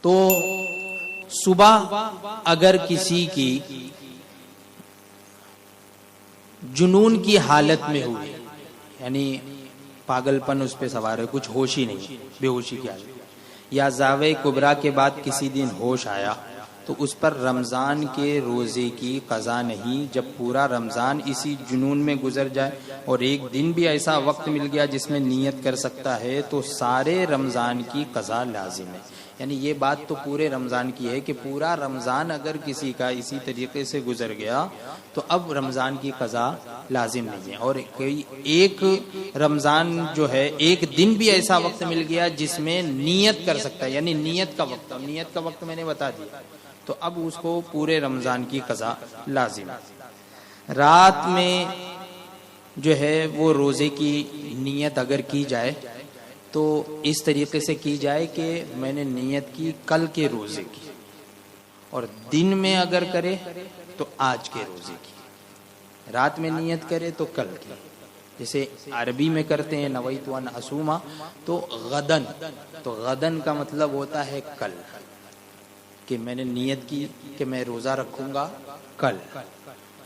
تو صبح اگر کسی کی جنون کی حالت میں ہوئی، یعنی پاگل پن اس پہ سوار ہے، کچھ ہوش ہی نہیں، بے ہوشی کی حالت، یا زاویہ کبریٰ کے بعد کسی دن ہوش آیا، تو اس پر رمضان کے روزے کی قضا نہیں جب پورا رمضان اسی جنون میں گزر جائے، اور ایک دن بھی ایسا وقت مل گیا جس میں نیت کر سکتا ہے تو سارے رمضان کی قضا لازم ہے۔ یعنی یہ بات تو پورے رمضان کی ہے کہ پورا رمضان اگر کسی کا اسی طریقے سے گزر گیا تو اب رمضان کی قضا لازم نہیں ہے، اور کوئی ایک رمضان جو ہے ایک دن بھی ایسا وقت مل گیا جس میں نیت کر سکتا ہے، یعنی نیت کا وقت میں نے بتا دیا، تو اب اس کو پورے رمضان کی قضا لازم ہے۔ رات میں جو ہے وہ روزے کی نیت اگر کی جائے تو اس طریقے سے کی جائے کہ میں نے نیت کی کل کے روزے کی، اور دن میں اگر کرے تو آج کے روزے کی، رات میں نیت کرے تو کل کی، جیسے عربی میں کرتے ہیں نویت ان اصوما، تو غدن کا مطلب ہوتا ہے کل، کہ میں نے نیت کی کہ میں روزہ رکھوں گا کل،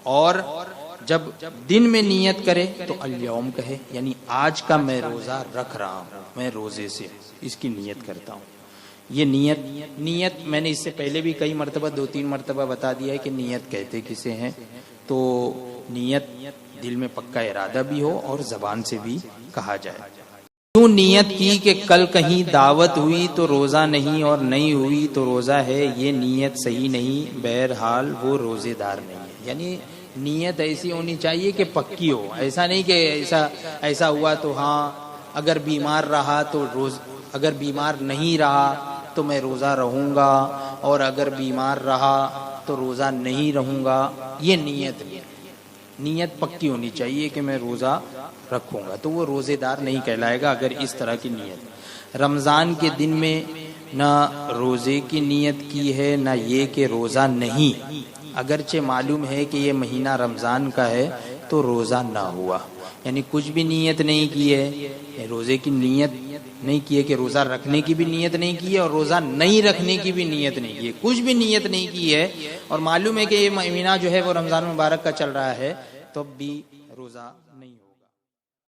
اور جب دن میں نیت کرے تو الیوم کہے، یعنی آج کا میں روزہ رکھ رہا ہوں، میں روزے سے اس کی نیت کرتا ہوں۔ یہ نیت میں نے اس سے پہلے بھی کئی مرتبہ 2-3 مرتبہ بتا دیا ہے کہ نیت کہتے کسے ہیں، تو نیت دل میں پکا ارادہ بھی ہو اور زبان سے بھی کہا جائے۔ کیوں نیت کی کہ کل کہیں دعوت ہوئی تو روزہ نہیں، اور نہیں ہوئی تو روزہ ہے، یہ نیت صحیح نہیں، بہرحال وہ روزے دار نہیں ہے۔ یعنی نیت ایسی ہونی چاہیے کہ پکی ہو، ایسا نہیں کہ ایسا ہوا تو ہاں اگر بیمار رہا تو اگر بیمار نہیں رہا تو میں روزہ رہوں گا، اور اگر بیمار رہا تو روزہ نہیں رہوں گا، یہ نیت نہیں۔ نیت پکی ہونی چاہیے کہ میں روزہ رکھوں گا، تو وہ روزے دار نہیں کہلائے گا اگر اس طرح کی نیت۔ رمضان کے دن میں نہ روزے کی نیت کی ہے نہ یہ کہ روزہ نہیں، اگرچہ معلوم ہے کہ یہ مہینہ رمضان کا ہے تو روزہ نہ ہوا، یعنی کچھ بھی نیت نہیں کی ہے، روزے کی نیت نہیں کی ہے، کہ روزہ رکھنے کی بھی نیت نہیں کی ہے اور روزہ نہیں رکھنے کی بھی نیت نہیں کی ہے، کچھ بھی نیت نہیں کی ہے، اور معلوم ہے کہ یہ مہینہ جو ہے وہ رمضان مبارک کا چل رہا ہے، تو بھی روزہ